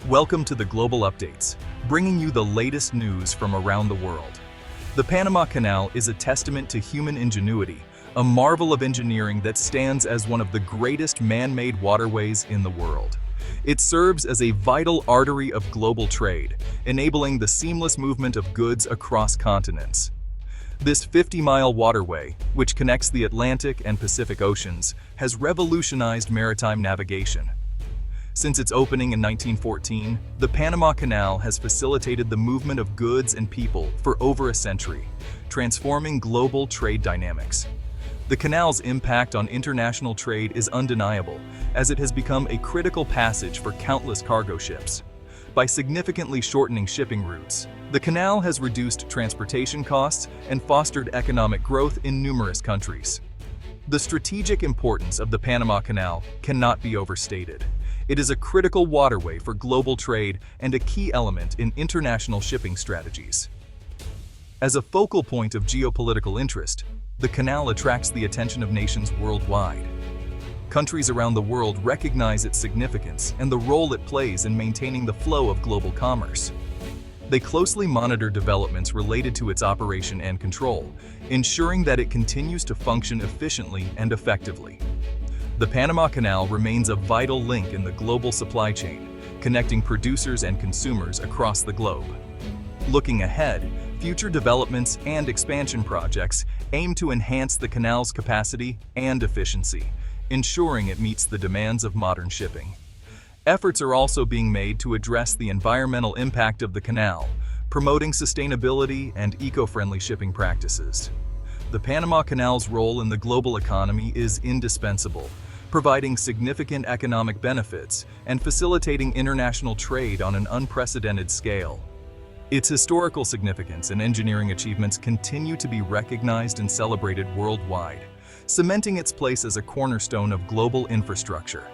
Welcome to the Global Updates, bringing you the latest news from around the world. The Panama Canal is a testament to human ingenuity, a marvel of engineering that stands as one of the greatest man-made waterways in the world. It serves as a vital artery of global trade, enabling the seamless movement of goods across continents. This 50-mile waterway, which connects the Atlantic and Pacific Oceans, has revolutionized maritime navigation. Since its opening in 1914, the Panama Canal has facilitated the movement of goods and people for over a century, transforming global trade dynamics. The canal's impact on international trade is undeniable, as it has become a critical passage for countless cargo ships. By significantly shortening shipping routes, the canal has reduced transportation costs and fostered economic growth in numerous countries. The strategic importance of the Panama Canal cannot be overstated. It is a critical waterway for global trade and a key element in international shipping strategies. As a focal point of geopolitical interest, the canal attracts the attention of nations worldwide. Countries around the world recognize its significance and the role it plays in maintaining the flow of global commerce. They closely monitor developments related to its operation and control, ensuring that it continues to function efficiently and effectively. The Panama Canal remains a vital link in the global supply chain, connecting producers and consumers across the globe. Looking ahead, future developments and expansion projects aim to enhance the canal's capacity and efficiency, ensuring it meets the demands of modern shipping. Efforts are also being made to address the environmental impact of the canal, promoting sustainability and eco-friendly shipping practices. The Panama Canal's role in the global economy is indispensable, providing significant economic benefits and facilitating international trade on an unprecedented scale. Its historical significance and engineering achievements continue to be recognized and celebrated worldwide, cementing its place as a cornerstone of global infrastructure.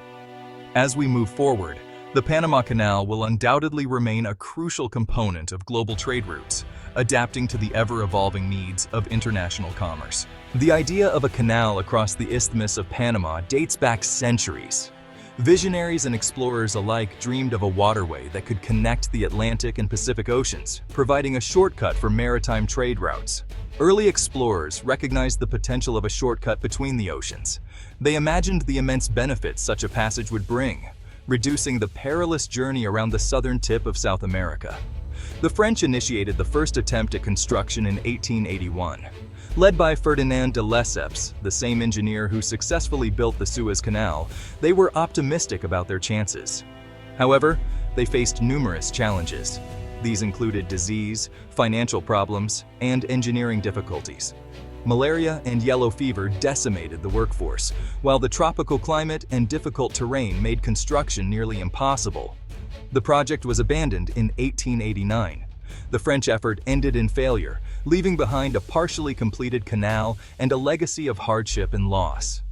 As we move forward, the Panama Canal will undoubtedly remain a crucial component of global trade routes, adapting to the ever-evolving needs of international commerce. The idea of a canal across the Isthmus of Panama dates back centuries. Visionaries and explorers alike dreamed of a waterway that could connect the Atlantic and Pacific Oceans, providing a shortcut for maritime trade routes. Early explorers recognized the potential of a shortcut between the oceans. They imagined the immense benefits such a passage would bring, reducing the perilous journey around the southern tip of South America. The French initiated the first attempt at construction in 1881. Led by Ferdinand de Lesseps, the same engineer who successfully built the Suez Canal, they were optimistic about their chances. However, they faced numerous challenges. These included disease, financial problems, and engineering difficulties. Malaria and yellow fever decimated the workforce, while the tropical climate and difficult terrain made construction nearly impossible. The project was abandoned in 1889. The French effort ended in failure, leaving behind a partially completed canal and a legacy of hardship and loss.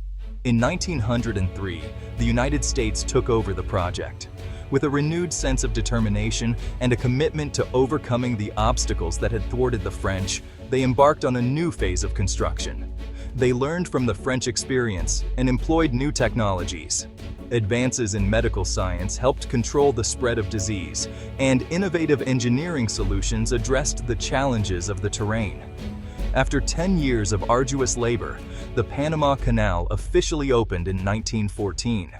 In 1903, the United States took over the project. With a renewed sense of determination and a commitment to overcoming the obstacles that had thwarted the French, they embarked on a new phase of construction. They learned from the French experience and employed new technologies. Advances in medical science helped control the spread of disease, and innovative engineering solutions addressed the challenges of the terrain. After 10 years of arduous labor, the Panama Canal officially opened in 1914.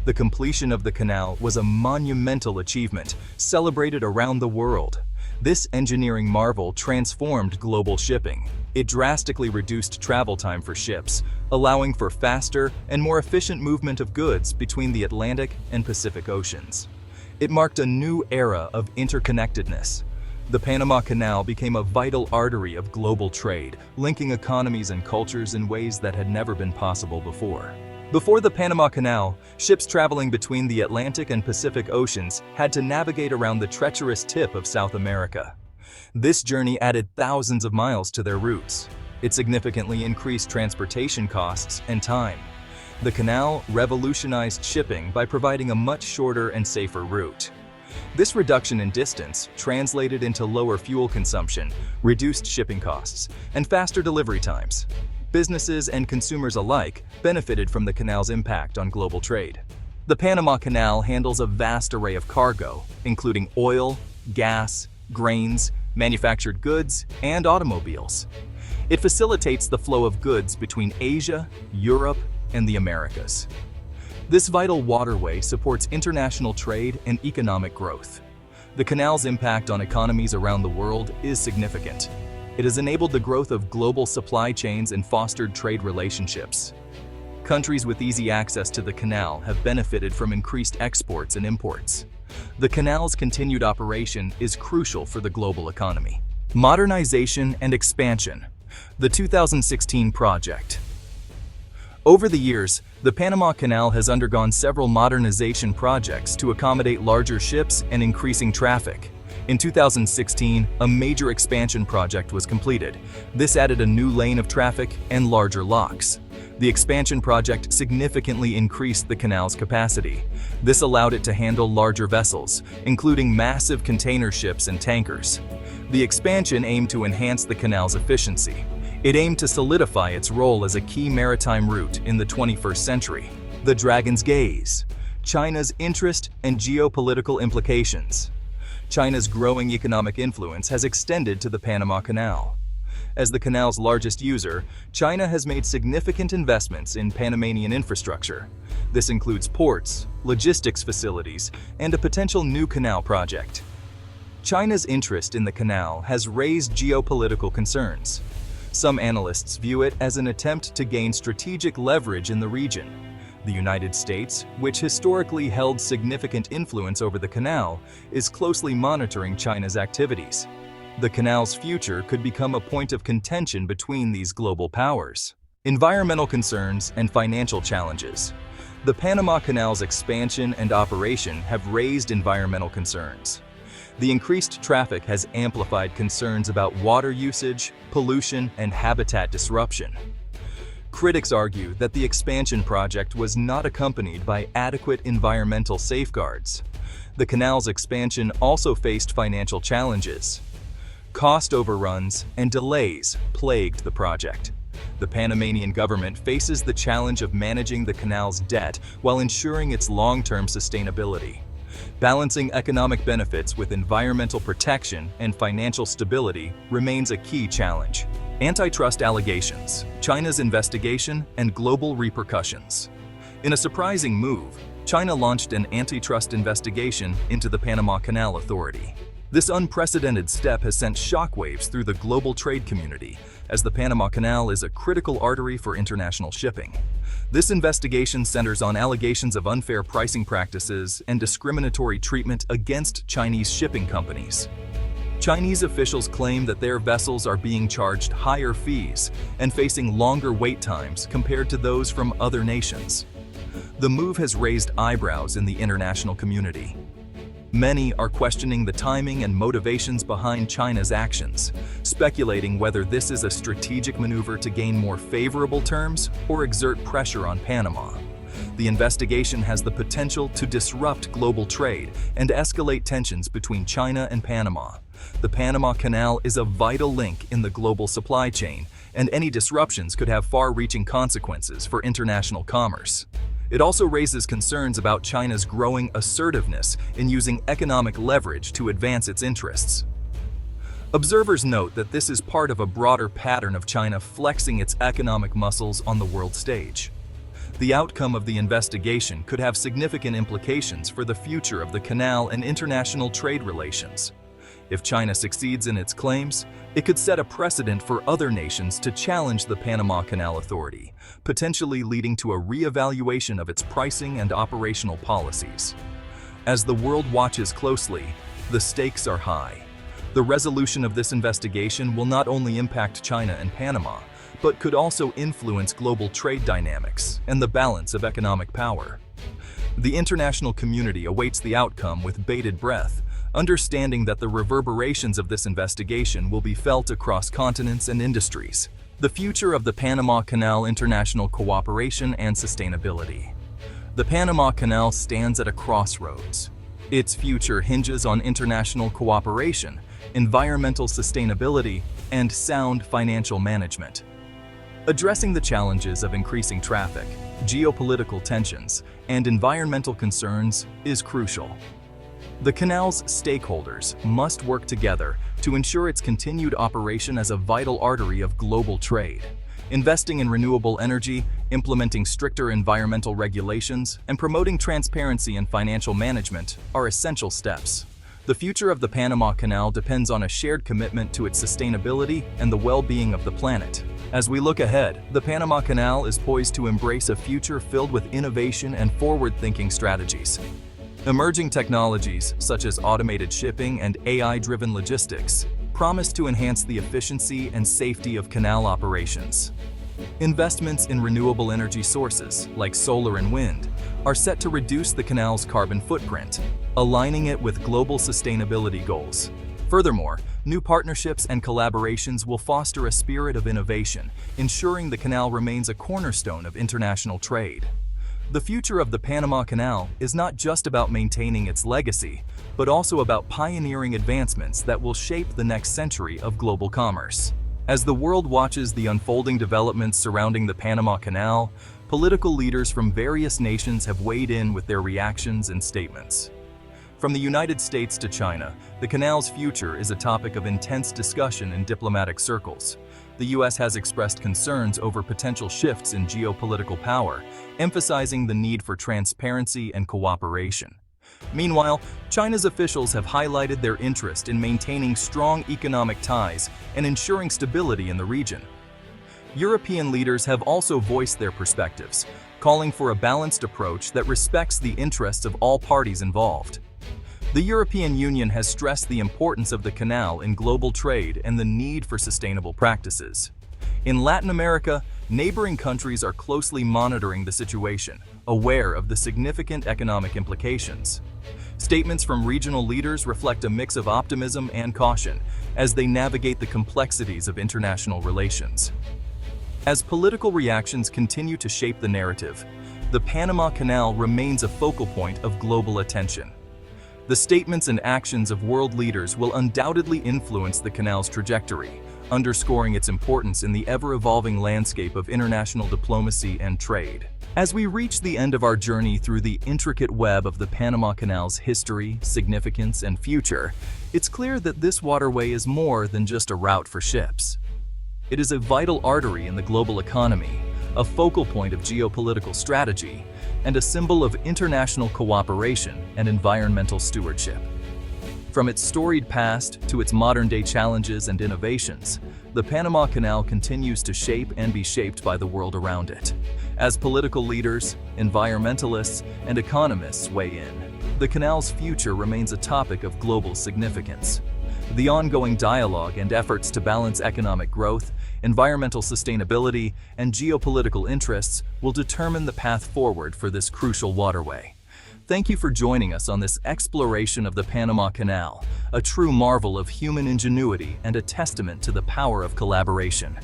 The completion of the canal was a monumental achievement, celebrated around the world. This engineering marvel transformed global shipping. It drastically reduced travel time for ships, allowing for faster and more efficient movement of goods between the Atlantic and Pacific Oceans. It marked a new era of interconnectedness. The Panama Canal became a vital artery of global trade, linking economies and cultures in ways that had never been possible before. Before the Panama Canal, ships traveling between the Atlantic and Pacific Oceans had to navigate around the treacherous tip of South America. This journey added thousands of miles to their routes. It significantly increased transportation costs and time. The canal revolutionized shipping by providing a much shorter and safer route. This reduction in distance translated into lower fuel consumption, reduced shipping costs, and faster delivery times. Businesses and consumers alike benefited from the canal's impact on global trade. The Panama Canal handles a vast array of cargo, including oil, gas, grains, manufactured goods, and automobiles. It facilitates the flow of goods between Asia, Europe, and the Americas. This vital waterway supports international trade and economic growth. The canal's impact on economies around the world is significant. It has enabled the growth of global supply chains and fostered trade relationships. Countries with easy access to the canal have benefited from increased exports and imports. The canal's continued operation is crucial for the global economy. Modernization and expansion. The 2016 project. Over the years, the Panama Canal has undergone several modernization projects to accommodate larger ships and increasing traffic. In 2016, a major expansion project was completed. This added a new lane of traffic and larger locks. The expansion project significantly increased the canal's capacity. This allowed it to handle larger vessels, including massive container ships and tankers. The expansion aimed to enhance the canal's efficiency. It aimed to solidify its role as a key maritime route in the 21st century. The Dragon's Gaze. China's interest and geopolitical implications. China's growing economic influence has extended to the Panama Canal. As the canal's largest user, China has made significant investments in Panamanian infrastructure. This includes ports, logistics facilities, and a potential new canal project. China's interest in the canal has raised geopolitical concerns. Some analysts view it as an attempt to gain strategic leverage in the region. The United States, which historically held significant influence over the canal, is closely monitoring China's activities. The canal's future could become a point of contention between these global powers. Environmental concerns and financial challenges. The Panama Canal's expansion and operation have raised environmental concerns. The increased traffic has amplified concerns about water usage, pollution, and habitat disruption. Critics argue that the expansion project was not accompanied by adequate environmental safeguards. The canal's expansion also faced financial challenges. Cost overruns and delays plagued the project. The Panamanian government faces the challenge of managing the canal's debt while ensuring its long-term sustainability. Balancing economic benefits with environmental protection and financial stability remains a key challenge. Antitrust allegations, China's investigation, and global repercussions. In a surprising move, China launched an antitrust investigation into the Panama Canal Authority. This unprecedented step has sent shockwaves through the global trade community, as the Panama Canal is a critical artery for international shipping. This investigation centers on allegations of unfair pricing practices and discriminatory treatment against Chinese shipping companies. Chinese officials claim that their vessels are being charged higher fees and facing longer wait times compared to those from other nations. The move has raised eyebrows in the international community. Many are questioning the timing and motivations behind China's actions, speculating whether this is a strategic maneuver to gain more favorable terms or exert pressure on Panama. The investigation has the potential to disrupt global trade and escalate tensions between China and Panama. The Panama Canal is a vital link in the global supply chain, and any disruptions could have far-reaching consequences for international commerce. It also raises concerns about China's growing assertiveness in using economic leverage to advance its interests. Observers note that this is part of a broader pattern of China flexing its economic muscles on the world stage. The outcome of the investigation could have significant implications for the future of the canal and international trade relations. If China succeeds in its claims, it could set a precedent for other nations to challenge the Panama Canal Authority, potentially leading to a re-evaluation of its pricing and operational policies. As the world watches closely, the stakes are high. The resolution of this investigation will not only impact China and Panama, but could also influence global trade dynamics and the balance of economic power. The international community awaits the outcome with bated breath, understanding that the reverberations of this investigation will be felt across continents and industries. The future of the Panama Canal international cooperation and sustainability. The Panama Canal stands at a crossroads. Its future hinges on international cooperation, environmental sustainability, and sound financial management. Addressing the challenges of increasing traffic, geopolitical tensions, and environmental concerns is crucial. The canal's stakeholders must work together to ensure its continued operation as a vital artery of global trade. Investing in renewable energy, implementing stricter environmental regulations, and promoting transparency and financial management are essential steps. The future of the Panama Canal depends on a shared commitment to its sustainability and the well-being of the planet. As we look ahead, the Panama Canal is poised to embrace a future filled with innovation and forward-thinking strategies. Emerging technologies, such as automated shipping and AI-driven logistics, promise to enhance the efficiency and safety of canal operations. Investments in renewable energy sources, like solar and wind, are set to reduce the canal's carbon footprint, aligning it with global sustainability goals. Furthermore, new partnerships and collaborations will foster a spirit of innovation, ensuring the canal remains a cornerstone of international trade. The future of the Panama Canal is not just about maintaining its legacy, but also about pioneering advancements that will shape the next century of global commerce. As the world watches the unfolding developments surrounding the Panama Canal, political leaders from various nations have weighed in with their reactions and statements. From the United States to China, the canal's future is a topic of intense discussion in diplomatic circles. The U.S. has expressed concerns over potential shifts in geopolitical power, emphasizing the need for transparency and cooperation. Meanwhile, China's officials have highlighted their interest in maintaining strong economic ties and ensuring stability in the region. European leaders have also voiced their perspectives, calling for a balanced approach that respects the interests of all parties involved. The European Union has stressed the importance of the canal in global trade and the need for sustainable practices. In Latin America, neighboring countries are closely monitoring the situation, aware of the significant economic implications. Statements from regional leaders reflect a mix of optimism and caution as they navigate the complexities of international relations. As political reactions continue to shape the narrative, the Panama Canal remains a focal point of global attention. The statements and actions of world leaders will undoubtedly influence the canal's trajectory, underscoring its importance in the ever-evolving landscape of international diplomacy and trade. As we reach the end of our journey through the intricate web of the Panama Canal's history, significance, and future, it's clear that this waterway is more than just a route for ships. It is a vital artery in the global economy, a focal point of geopolitical strategy, and a symbol of international cooperation and environmental stewardship. From its storied past to its modern-day challenges and innovations, the Panama Canal continues to shape and be shaped by the world around it. As political leaders, environmentalists, and economists weigh in, the canal's future remains a topic of global significance. The ongoing dialogue and efforts to balance economic growth, environmental sustainability, and geopolitical interests will determine the path forward for this crucial waterway. Thank you for joining us on this exploration of the Panama Canal, a true marvel of human ingenuity and a testament to the power of collaboration.